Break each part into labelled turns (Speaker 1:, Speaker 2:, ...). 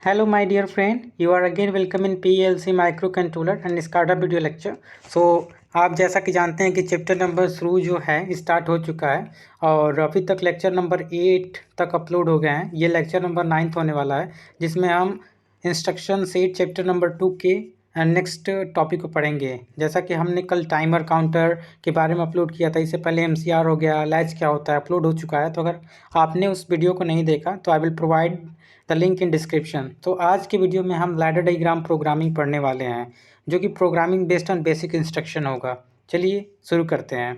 Speaker 1: Hello, my dear friend. You are again welcome in PLC microcontroller and SCADA video lecture. So आप जैसा कि जानते हैं कि चैप्टर नंबर शुरू जो है स्टार्ट हो चुका है और अभी तक लेक्चर नंबर 8 तक अपलोड हो गए हैं। ये लेक्चर नंबर 9 होने वाला है जिसमें हम इंस्ट्रक्शन सेट चैप्टर नंबर 2 के नेक्स्ट टॉपिक को पढ़ेंगे। जैसा कि हमने कल टाइमर काउंटर के बारे में अपलोड किया था, इससे पहले MCR हो गया, लैच क्या होता है, अपलोड हो चुका है। तो अगर आपने उस वीडियो को नहीं देखा तो I will provide the link in description. तो आज के वीडियो में हम लैडर डायग्राम प्रोग्रामिंग पढ़ने वाले हैं जो कि programming based on basic instruction होगा। चलिए शुरू करते हैं।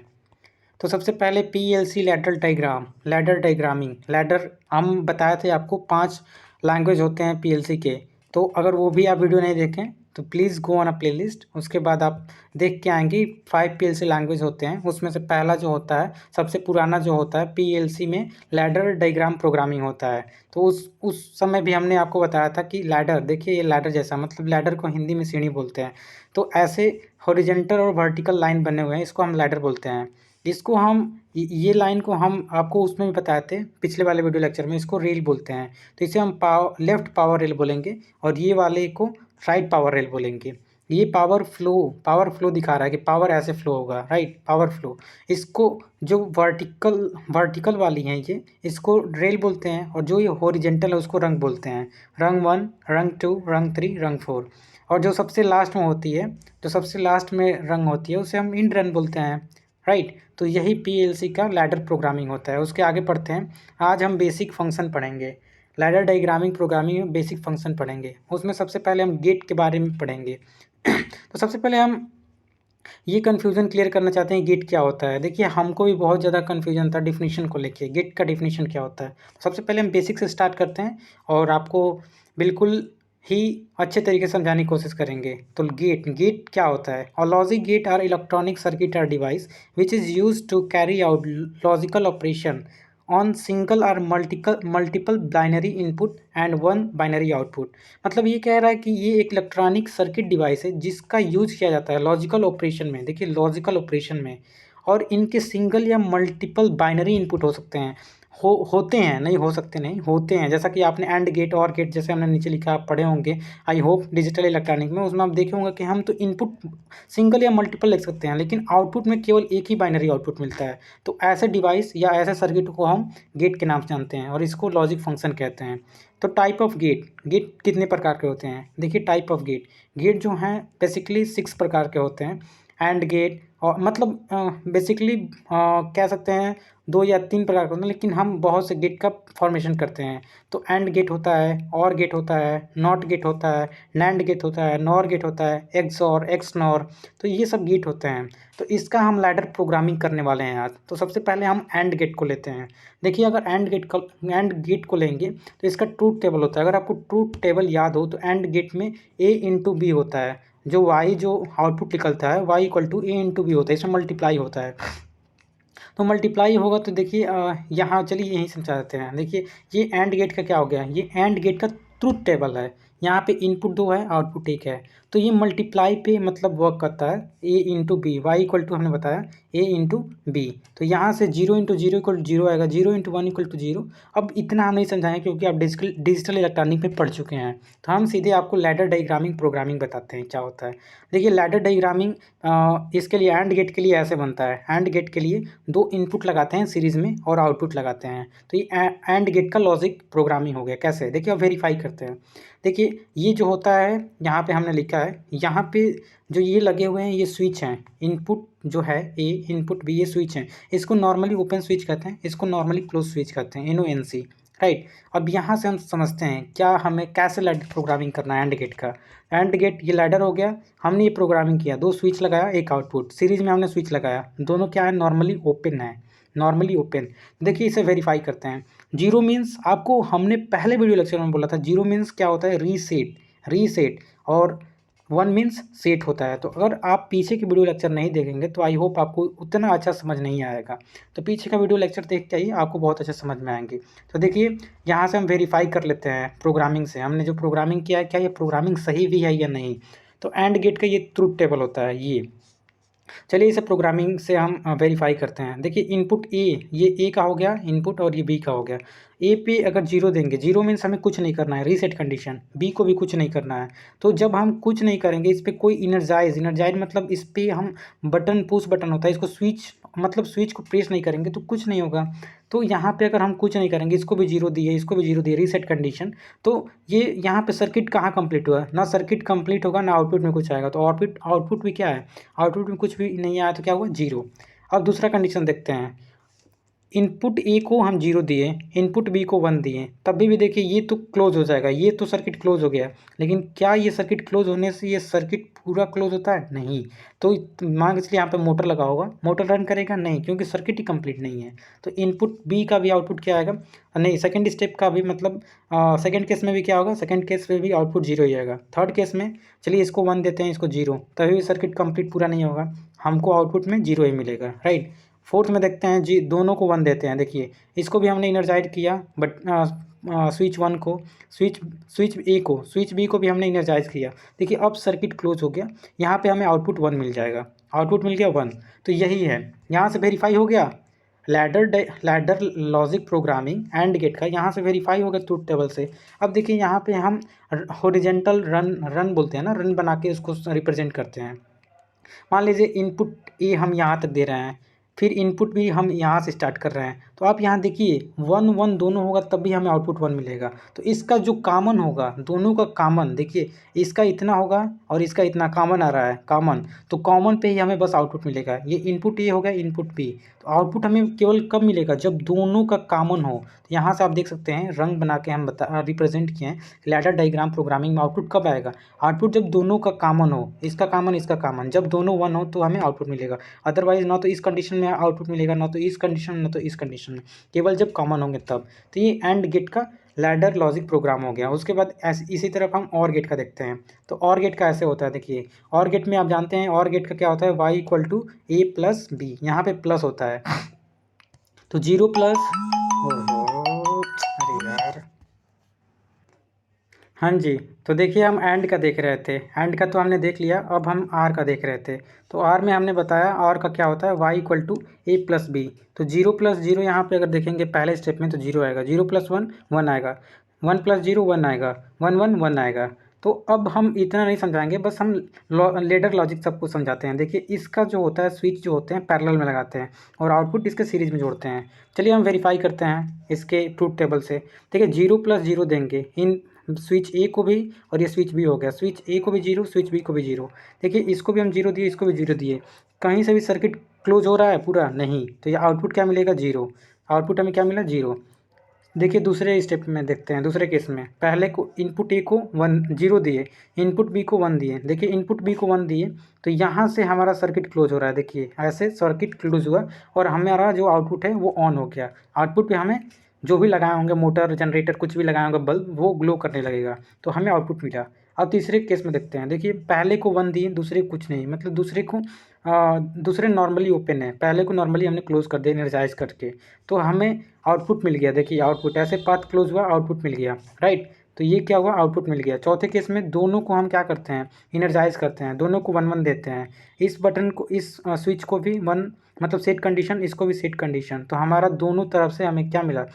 Speaker 1: तो सबसे पहले PLC लैडर डायग्रामिंग। लैडर हम बताए थे आपको 5 लैंग्वेज होते हैं PLC के। तो अगर वो भी आप वीडियो नहीं देखें तो please go on a playlist, उसके बाद आप देख के आएंगे 5 PLC लैंग्वेज होते हैं। उसमें से पहला जो होता है, सबसे पुराना जो होता है PLC में लैडर डायग्राम प्रोग्रामिंग होता है। तो उस समय भी हमने आपको बताया था कि लैडर, देखिए ये लैडर जैसा, मतलब लैडर को हिंदी में सीढ़ी बोलते हैं। तो ऐसे हॉरिजॉन्टल और वर्टिकल लाइन बने हुए हैं, इसको हम लैडर बोलते हैं। इसको हम ये लाइन को हम आपको उसमें भी बताए थे पिछले वाले वीडियो लेक्चर में, इसको रेल बोलते हैं। तो इसे हम लेफ्ट पावर रेल बोलेंगे और ये वाले को राइट पावर रेल बोलेंगे। ये पावर फ्लो दिखा रहा है कि पावर ऐसे फ्लो होगा, राइट, पावर फ्लो। इसको जो वर्टिकल वाली हैं ये, इसको रेल बोलते हैं, और जो ये हॉरिजॉन्टल है उसको रंग बोलते हैं। रंग 1, रंग 2, रंग 3, रंग 4। और जो सबसे लास्ट में होती है, जो सबसे लास्ट में रंग होती है उसे हम इंड रन बोलते हैं, राइट। तो यही PLC का लैडर प्रोग्रामिंग होता है। उसके आगे पढ़ते हैं। आज हम बेसिक फंक्शन पढ़ेंगे। लैडर डायग्रामिंग प्रोग्रामिंग में बेसिक फंक्शन पढ़ेंगे। उसमें सबसे पहले हम गेट के बारे में पढ़ेंगे। तो सबसे पहले हम ये कन्फ्यूज़न क्लियर करना चाहते हैं, गेट क्या होता है। देखिए हमको भी बहुत ज़्यादा कन्फ्यूजन था डिफिनीशन को लेके, गेट का डिफिनीशन क्या होता है। सबसे पहले हम बेसिक से स्टार्ट करते हैं और आपको बिल्कुल ही अच्छे तरीके से समझाने की कोशिश करेंगे। तो गेट क्या होता है। और logic gate are electronic circuit or device which is use to carry out logical operation on single और multiple binary input and one binary output. मतलब ये कह रहा है कि ये एक इलेक्ट्रॉनिक सर्किट डिवाइस है जिसका यूज किया जाता है लॉजिकल ऑपरेशन में। देखिए लॉजिकल ऑपरेशन में, और इनके सिंगल या मल्टीपल बाइनरी इनपुट हो सकते हैं, होते हैं, नहीं हो सकते नहीं, होते हैं। जैसा कि आपने एंड गेट और गेट जैसे हमने नीचे लिखा आप पढ़े होंगे, आई होप, डिजिटल इलेक्ट्रॉनिक में। उसमें आप देखे होंगे कि हम तो इनपुट सिंगल या मल्टीपल लिख सकते हैं, लेकिन आउटपुट में केवल एक ही बाइनरी आउटपुट मिलता है। तो ऐसे डिवाइस या ऐसे सर्किट को हम गेट के नाम से जानते हैं और इसको लॉजिक फंक्शन कहते हैं। तो टाइप ऑफ गेट कितने प्रकार के होते हैं। देखिए टाइप ऑफ गेट जो हैं बेसिकली 6 प्रकार के होते हैं। एंड गेट, और मतलब बेसिकली कह सकते हैं 2 या 3 प्रकार के होते हैं, लेकिन हम बहुत से गेट का फॉर्मेशन करते हैं। तो एंड गेट होता है, और गेट होता है, नॉट गेट होता है, नैंड गेट होता है, नॉर गेट होता है, एक्स और एक्स नॉर। तो ये सब गेट होते हैं। तो इसका हम लैडर प्रोग्रामिंग करने वाले हैं आज। तो सबसे पहले हम एंड गेट को लेते हैं। देखिए अगर एंड गेट को लेंगे तो इसका ट्रूथ टेबल होता है। अगर आपको ट्रूथ टेबल याद हो तो एंड गेट में A × B होता है। जो y जो आउटपुट निकलता है y = A × B होता है, इसमें मल्टीप्लाई होता है। तो मल्टीप्लाई होगा तो देखिए यहाँ चलिए यहीं समझा देते हैं। देखिए ये एंड गेट का क्या हो गया, ये एंड गेट का ट्रूथ टेबल है। यहाँ पे इनपुट 2 है, आउटपुट 1 है। तो ये मल्टीप्लाई पे मतलब वर्क करता है। A × B, y हमने बताया A × B। तो यहाँ से 0 × 0 = 0 आएगा, 0 × 1 = 0। अब इतना हम नहीं समझाएंगे क्योंकि आप डिजिटल इलेक्ट्रॉनिक में पढ़ चुके हैं। तो हम सीधे आपको लैडर डायग्रामिंग प्रोग्रामिंग बताते हैं क्या होता है। देखिए लैडर डायग्रामिंग इसके लिए एंड गेट के लिए ऐसे बनता है। एंड गेट के लिए 2 इनपुट लगाते हैं सीरीज़ में और आउटपुट लगाते हैं। तो ये एंड गेट का लॉजिक प्रोग्रामिंग हो गया। कैसे, देखिए अब वेरीफाई करते हैं। देखिए ये जो होता है यहाँ पे हमने लिखा है, यहाँ पे जो ये लगे हुए हैं ये स्विच हैं। इनपुट जो है A, इनपुट B, ये स्विच हैं। इसको नॉर्मली ओपन स्विच कहते हैं, इसको नॉर्मली क्लोज स्विच कहते हैं, NONC, राइट। अब यहाँ से हम समझते हैं क्या हमें कैसे लैडर प्रोग्रामिंग करना है एंड गेट का। एंड गेट ये लैडर हो गया, हमने ये प्रोग्रामिंग किया, 2 स्विच लगाया, 1 आउटपुट, सीरीज में हमने स्विच लगाया, दोनों क्या है, नॉर्मली ओपन है, नॉर्मली ओपन। देखिए इसे वेरीफाई करते हैं। 0 मीन्स, आपको हमने पहले वीडियो लेक्चर में बोला था 0 मीन्स क्या होता है, रीसेट। और 1 मीन्स सेट होता है। तो अगर आप पीछे की वीडियो लेक्चर नहीं देखेंगे तो आई होप आपको उतना अच्छा समझ नहीं आएगा। तो पीछे का वीडियो लेक्चर देख के ही आपको बहुत अच्छे समझ में आएंगे। तो देखिए यहाँ से हम वेरीफाई कर लेते हैं प्रोग्रामिंग से, हमने जो प्रोग्रामिंग किया है क्या ये प्रोग्रामिंग सही भी है या नहीं। तो एंड गेट का ये ट्रूथ टेबल होता है, ये चलिए इसे प्रोग्रामिंग से हम वेरीफाई करते हैं। देखिए इनपुट ए, ये ए का हो गया इनपुट और ये बी का हो गया। ए पे अगर जीरो देंगे, जीरो मीन्स हमें कुछ नहीं करना है, रीसेट कंडीशन। बी को भी कुछ नहीं करना है। तो जब हम कुछ नहीं करेंगे, इस पर कोई इनर्जाइज मतलब इस पर हम बटन, पुश बटन होता है, इसको स्विच मतलब स्विच को प्रेस नहीं करेंगे तो कुछ नहीं होगा। तो यहाँ पे अगर हम कुछ नहीं करेंगे, इसको भी जीरो दिए, इसको भी जीरो दिए, रीसेट कंडीशन, तो ये यहाँ पे सर्किट कहाँ कंप्लीट हुआ? ना सर्किट कंप्लीट होगा, ना आउटपुट में कुछ आएगा। तो आउटपुट भी क्या है? आउटपुट में कुछ भी नहीं आया तो क्या हुआ? जीरो। अब दूसरा कंडीशन देखते हैं। इनपुट ए को हम जीरो दिए, इनपुट बी को वन दिए, तब भी देखिए ये तो क्लोज हो जाएगा, ये तो सर्किट क्लोज हो गया। लेकिन क्या ये सर्किट क्लोज होने से ये सर्किट पूरा क्लोज होता है? नहीं। तो मान के चलिए यहाँ पे मोटर लगा होगा, मोटर रन करेगा? नहीं, क्योंकि सर्किट ही कंप्लीट नहीं है। तो इनपुट बी का भी आउटपुट क्या आएगा? नहीं, सेकेंड स्टेप का भी मतलब सेकेंड केस में भी क्या होगा? सेकेंड केस में भी आउटपुट जीरो ही आएगा। थर्ड केस में चलिए इसको वन देते हैं, इसको जीरो, तभी भी सर्किट कंप्लीट पूरा नहीं होगा, हमको आउटपुट में जीरो ही मिलेगा, राइट। फोर्थ में देखते हैं जी, दोनों को वन देते हैं। देखिए इसको भी हमने इनर्जाइज किया, बट स्विच वन को, स्विच ए को, स्विच बी को भी हमने इनर्जाइज किया। देखिए अब सर्किट क्लोज हो गया, यहाँ पे हमें आउटपुट वन मिल जाएगा, आउटपुट मिल गया वन। तो यही है, यहाँ से वेरीफाई हो गया। Ladder logic programming and gate का यहाँ से वेरीफाई हो गया ट्रूथ टेबल से। अब देखिए यहाँ पे हम हॉरिजेंटल रन बोलते हैं ना, रन बना के उसको रिप्रेजेंट करते हैं। मान लीजिए इनपुट ए हम यहाँ तक दे रहे हैं, फिर इनपुट भी हम यहाँ से स्टार्ट कर रहे हैं, तो आप यहाँ देखिए वन वन दोनों होगा तब भी हमें आउटपुट वन मिलेगा। तो इसका जो कॉमन होगा, दोनों का कॉमन देखिए, इसका इतना होगा और इसका इतना कॉमन आ रहा है, कॉमन, तो कॉमन पे ही हमें बस आउटपुट मिलेगा। ये इनपुट ए हो गया, इनपुट बी। तो आउटपुट हमें केवल कब मिलेगा? जब दोनों का कॉमन हो। तो यहाँ से आप देख सकते हैं रंग बना के हम रिप्रेजेंट किए हैं। लैडर डायग्राम प्रोग्रामिंग में आउटपुट कब आएगा? आउटपुट जब दोनों का कॉमन हो, इसका कॉमन इसका कॉमन, जब दोनों वन हो तो हमें आउटपुट मिलेगा। अदरवाइज ना तो इस कंडीशन में आउटपुट मिलेगा, ना तो इस कंडीशन में, ना तो इस कंडीशन में, केवल जब कॉमन होंगे तब। तो ये एंड गेट का लैडर लॉजिक प्रोग्राम हो गया। उसके बाद इसी तरफ हम और गेट का देखते हैं। तो और गेट का ऐसे होता है, देखिए और गेट में आप जानते हैं और गेट का क्या होता है? y equal to A plus B, यहाँ पे प्लस होता है, तो जीरो प्लस, अरे यार, हाँ जी। तो देखिए हम एंड का देख रहे थे, एंड का तो हमने देख लिया, अब हम आर का देख रहे थे। तो आर में हमने बताया आर का क्या होता है? y equal to A plus B. तो जीरो प्लस जीरो यहाँ पे अगर देखेंगे पहले स्टेप में तो जीरो आएगा, जीरो प्लस वन वन आएगा, वन प्लस जीरो वन आएगा, वन वन वन आएगा। तो अब हम इतना नहीं समझाएंगे, बस हम लेडर लॉजिक सबको समझाते हैं। देखिए इसका जो होता है, स्विच जो होते हैं पैरेलल में लगाते हैं और आउटपुट इसके सीरीज में जोड़ते हैं। चलिए हम वेरीफाई करते हैं इसके ट्रूथ टेबल से। देखिए जीरो प्लस जीरो देंगे, इन स्विच ए को भी और ये स्विच बी हो गया, स्विच ए को भी जीरो, स्विच बी को भी जीरो। देखिए इसको भी हम जीरो दिए, इसको भी जीरो दिए, कहीं से भी सर्किट क्लोज हो रहा है पूरा? नहीं। तो ये आउटपुट क्या मिलेगा? जीरो। आउटपुट हमें क्या मिला? जीरो। देखिए दूसरे स्टेप में देखते हैं, दूसरे केस में पहले को इनपुट ए को वन जीरो दिए, इनपुट बी को वन दिए। देखिए इनपुट बी को वन दिए तो यहाँ से हमारा सर्किट क्लोज हो रहा है। देखिए ऐसे सर्किट क्लोज हुआ और हमारा जो आउटपुट है वो ऑन हो गया। आउटपुट पे हमें जो भी लगाए होंगे, मोटर, जनरेटर, कुछ भी लगाए होंगे बल्ब, वो ग्लो करने लगेगा, तो हमें आउटपुट मिला। अब तीसरे केस में देखते हैं। देखिए पहले को वन दिए, दूसरे को कुछ नहीं, मतलब दूसरे को दूसरे नॉर्मली ओपन है, पहले को नॉर्मली हमने क्लोज कर दिया एनर्जाइज करके, तो हमें आउटपुट मिल गया। देखिए आउटपुट ऐसे पाथ क्लोज हुआ, आउटपुट मिल गया, राइट। तो ये क्या हुआ? आउटपुट मिल गया। चौथे केस में दोनों को हम क्या करते हैं? इनर्जाइज करते हैं, दोनों को वन वन देते हैं। इस बटन को, इस स्विच को भी वन मतलब सेट कंडीशन, इसको भी सेट कंडीशन, तो हमारा दोनों तरफ से हमें क्या मिला?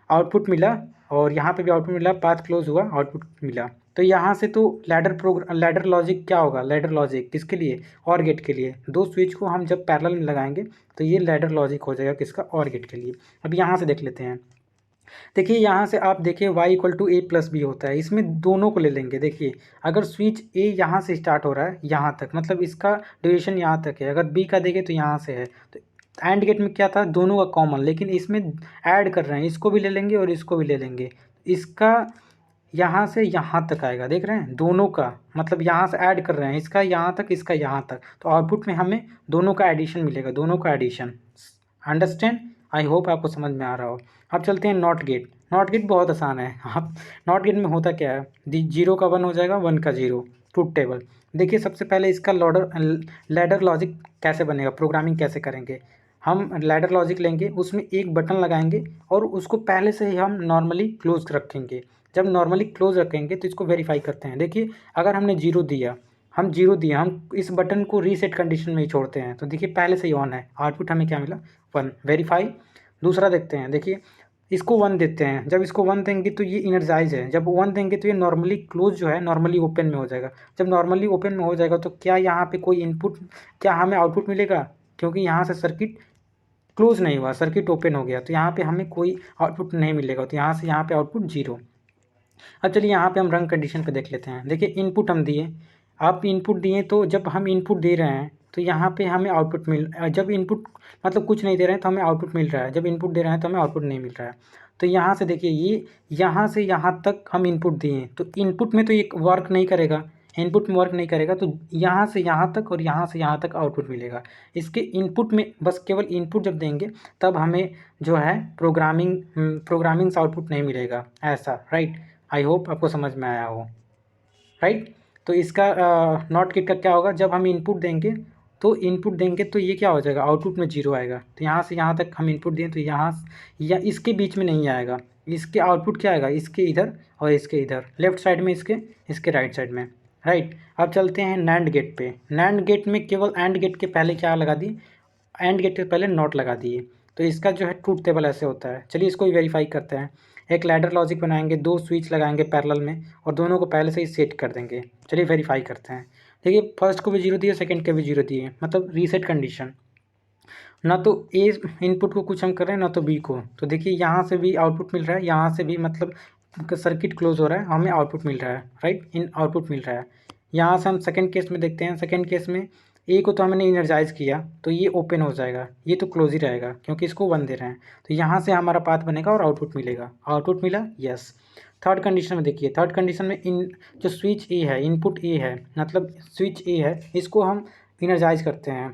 Speaker 1: आउटपुट मिला, और यहाँ पे भी आउटपुट मिला, पाथ क्लोज हुआ, आउटपुट मिला। तो यहाँ से तो लैडर लॉजिक क्या होगा? लैडर लॉजिक किसके लिए? और गेट के लिए। दो स्विच को हम जब पैरेलल में लगाएंगे तो ये लैडर लॉजिक हो जाएगा किसका? और गेट के लिए। अब यहाँ से देख लेते हैं। देखिए यहाँ से आप देखिए y equal to A plus B होता है, इसमें दोनों को ले लेंगे। देखिए अगर स्विच ए यहाँ से स्टार्ट हो रहा है यहाँ तक, मतलब इसका ड्यूरेशन यहाँ तक है, अगर बी का देखें तो यहाँ से है। तो एंड गेट में क्या था? दोनों का कॉमन, लेकिन इसमें ऐड कर रहे हैं, इसको भी ले लेंगे और इसको भी ले लेंगे। इसका यहाँ से यहाँ तक आएगा, देख रहे हैं, दोनों का मतलब यहाँ से ऐड कर रहे हैं, इसका यहाँ तक, इसका यहाँ तक, तो आउटपुट में हमें दोनों का एडिशन मिलेगा, दोनों का एडिशन। अंडरस्टैंड? आई होप आपको समझ में आ रहा हो। अब चलते हैं नॉट गेट। नॉट गेट बहुत आसान है। आप नॉट गेट में होता क्या है? जीरो का वन हो जाएगा, वन का जीरो, ट्रूथ टेबल। देखिए सबसे पहले इसका लैडर लॉजिक कैसे बनेगा, प्रोग्रामिंग कैसे करेंगे। हम लैडर लॉजिक लेंगे, उसमें एक बटन लगाएंगे और उसको पहले से ही हम नॉर्मली क्लोज रखेंगे। जब नॉर्मली क्लोज रखेंगे तो इसको वेरीफाई करते हैं। देखिए अगर हमने जीरो दिया हम 0 दिए, हम इस बटन को रीसेट कंडीशन में ही छोड़ते हैं। तो देखिए पहले से ही ऑन है, आउटपुट हमें क्या मिला 1। वेरीफाई। दूसरा देखते हैं, देखिए इसको 1 देते हैं। जब इसको 1 देंगे तो ये इनर्जाइज है, जब 1 देंगे तो ये नॉर्मली क्लोज जो है नॉर्मली ओपन में हो जाएगा। जब नॉर्मली ओपन में हो जाएगा तो क्या यहाँ पे कोई इनपुट, क्या हमें आउटपुट मिलेगा? क्योंकि यहाँ से सर्किट क्लोज नहीं हुआ, सर्किट ओपन हो गया, तो यहाँ पे हमें कोई आउटपुट नहीं मिलेगा। तो यहाँ से यहाँ पे आउटपुट 0। अब चलिए यहाँ पे हम रंग कंडीशन पे देख लेते हैं। देखिए इनपुट हम दिए, आप इनपुट दिए तो जब हम इनपुट दे रहे हैं तो यहाँ पे हमें आउटपुट जब इनपुट मतलब कुछ नहीं दे रहे हैं तो हमें आउटपुट मिल रहा है, जब इनपुट दे रहे हैं तो हमें आउटपुट नहीं मिल रहा है। तो यहाँ से देखिए ये यहाँ से यहाँ तक हम इनपुट दिए, तो इनपुट में तो ये वर्क नहीं करेगा, इनपुट में वर्क नहीं करेगा, तो यहाँ से यहाँ तक और यहाँ से यहाँ तक आउटपुट मिलेगा। इसके इनपुट में बस केवल इनपुट जब देंगे तब हमें जो है प्रोग्रामिंग से आउटपुट नहीं मिलेगा, ऐसा, राइट। आई होप आपको समझ में आया हो, राइट। तो इसका नॉट गेट का क्या होगा, जब हम इनपुट देंगे तो ये क्या हो जाएगा, आउटपुट में 0 आएगा। तो यहाँ से यहाँ तक हम इनपुट दें तो यहाँ या इसके बीच में नहीं आएगा, इसके आउटपुट क्या आएगा, इसके इधर और इसके इधर, लेफ्ट साइड में इसके राइट साइड में, राइट। अब चलते हैं नैंड गेट पे। नैंड गेट में केवल एंड गेट के पहले क्या लगा दी, एंड गेट के पहले नॉट लगा दिए। तो इसका जो है ट्रूथ टेबल ऐसे होता है। चलिए इसको भी वेरीफाई करते हैं। एक लैडर लॉजिक बनाएंगे, 2 स्विच लगाएंगे पैरेलल में और दोनों को पहले से ही सेट कर देंगे। चलिए वेरीफाई करते हैं। देखिए फर्स्ट को भी 0 दिए, सेकंड के भी 0 दिए, मतलब रीसेट कंडीशन। ना तो ए इनपुट को कुछ हम कर रहे हैं ना तो बी को। तो देखिए यहाँ से भी आउटपुट मिल रहा है, यहाँ से भी, मतलब सर्किट क्लोज हो रहा है, हमें आउटपुट मिल रहा है, राइट, इन आउटपुट मिल रहा है। यहाँ से हम सेकंड केस में देखते हैं। सेकंड केस में ए को तो हमने इनर्जाइज किया तो ये ओपन हो जाएगा, ये तो क्लोज ही रहेगा क्योंकि इसको 1 दे रहे हैं। तो यहाँ से हमारा पाथ बनेगा और आउटपुट मिलेगा। आउटपुट मिला, यस। थर्ड कंडीशन में देखिए, थर्ड कंडीशन में जो स्विच ए है, इनपुट ए है, मतलब स्विच ए है, इसको हम इनर्जाइज करते हैं।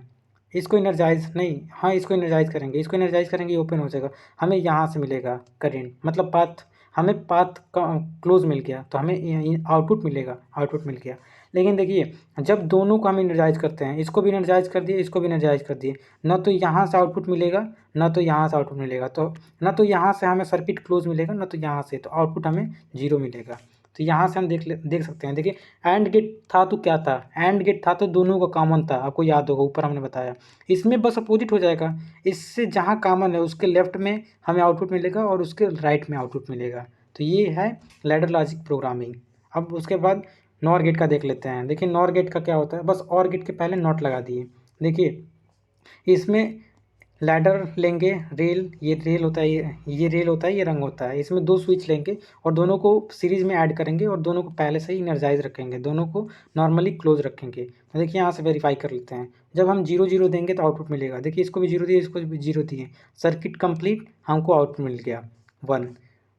Speaker 1: इसको इनर्जाइज नहीं, हाँ इसको इनर्जाइज करेंगे, इसको इनर्जाइज करेंगे, ये ओपन हो जाएगा, हमें यहाँ से मिलेगा करेंट, मतलब पाथ, हमें पाथ क्लोज मिल गया तो हमें आउटपुट मिलेगा, आउटपुट मिल गया। लेकिन देखिए जब दोनों को हम इनर्जाइज करते हैं, इसको भी इनर्जाइज कर दिए, इसको भी इनर्जाइज कर दिए, ना तो यहाँ से आउटपुट मिलेगा ना तो यहाँ से आउटपुट मिलेगा, तो ना तो यहाँ से हमें सर्किट क्लोज मिलेगा ना तो यहाँ से, तो आउटपुट हमें 0 मिलेगा। तो यहाँ से हम देख सकते हैं। देखिए एंड गेट था तो क्या था, एंड गेट था तो दोनों का कॉमन था, आपको याद होगा ऊपर हमने बताया। इसमें बस अपोजिट हो जाएगा, इससे जहाँ कॉमन है उसके लेफ्ट में हमें आउटपुट मिलेगा और उसके राइट में आउटपुट मिलेगा। तो ये है लैडर लॉजिक प्रोग्रामिंग। अब उसके बाद नॉर गेट का देख लेते हैं। देखिए नॉर गेट का क्या होता है, बस और गेट के पहले नॉट लगा दिए। देखिए इसमें लैडर लेंगे, रेल, ये रेल होता है, ये रेल होता है, ये रंग होता है। इसमें 2 स्विच लेंगे और दोनों को सीरीज़ में ऐड करेंगे और दोनों को पहले से ही इनर्जाइज रखेंगे, दोनों को नॉर्मली क्लोज रखेंगे। तो देखिए यहाँ से वेरीफाई कर लेते हैं। जब हम 0 0 देंगे तो आउटपुट मिलेगा। देखिए इसको भी 0 दिए, इसको भी 0 दिए, सर्किट कंप्लीट, हमको आउटपुट मिल गया 1।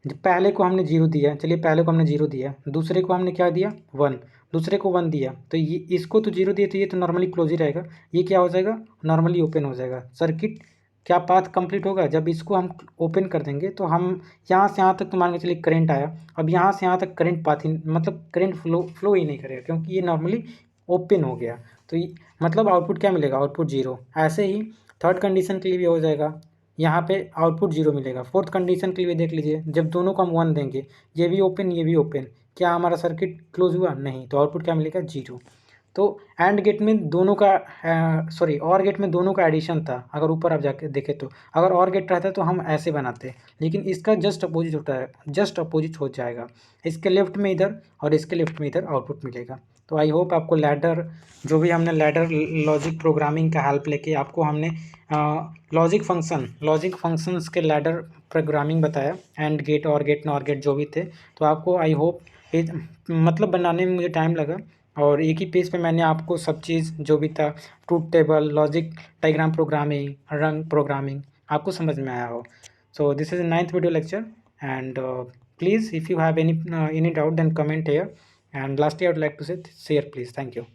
Speaker 1: जब पहले को हमने 0 दिया, चलिए पहले को हमने 0 दिया, दूसरे को हमने क्या दिया 1, दूसरे को 1 दिया, तो ये इसको तो 0 दिए तो ये तो नॉर्मली क्लोज ही रहेगा, ये क्या हो जाएगा, नॉर्मली ओपन हो जाएगा। सर्किट क्या पाथ कंप्लीट होगा, जब इसको हम ओपन कर देंगे तो हम यहाँ से यहाँ तक, तो मान के चलिए करंट आया, अब यहाँ से यहाँ तक करंट पाथ ही, मतलब करंट फ्लो ही नहीं करेगा क्योंकि ये नॉर्मली ओपन हो गया। तो मतलब आउटपुट क्या मिलेगा, आउटपुट 0। ऐसे ही थर्ड कंडीशन के लिए भी हो जाएगा, यहाँ पे आउटपुट 0 मिलेगा। फोर्थ कंडीशन के लिए देख लीजिए, जब दोनों को हम 1 देंगे, ये भी ओपन ये भी ओपन, क्या हमारा सर्किट क्लोज हुआ, नहीं, तो आउटपुट क्या मिलेगा, 0। तो एंड गेट में दोनों का और गेट में दोनों का एडिशन था। अगर ऊपर आप जाके देखें तो अगर और गेट रहता तो हम ऐसे बनाते, लेकिन इसका जस्ट अपोजिट होता है, जस्ट अपोजिट हो जाएगा। इसके लेफ्ट में इधर और इसके लेफ्ट में इधर आउटपुट मिलेगा। तो आई होप आपको लैडर, जो भी हमने लैडर लॉजिक प्रोग्रामिंग का हेल्प लेके आपको हमने लॉजिक फंक्शंस के लैडर प्रोग्रामिंग बताया, एंड गेट, और गेट, नॉर गेट जो भी थे, तो आपको आई होप मतलब बनाने में मुझे टाइम लगा और एक ही पेज पे मैंने आपको सब चीज़ जो भी था, truth table, logic diagram programming, रंग प्रोग्रामिंग, आपको समझ में आया हो। So this is 9th video lecture and please if you have any doubt then comment here, and lastly I would like to say share please. Thank you.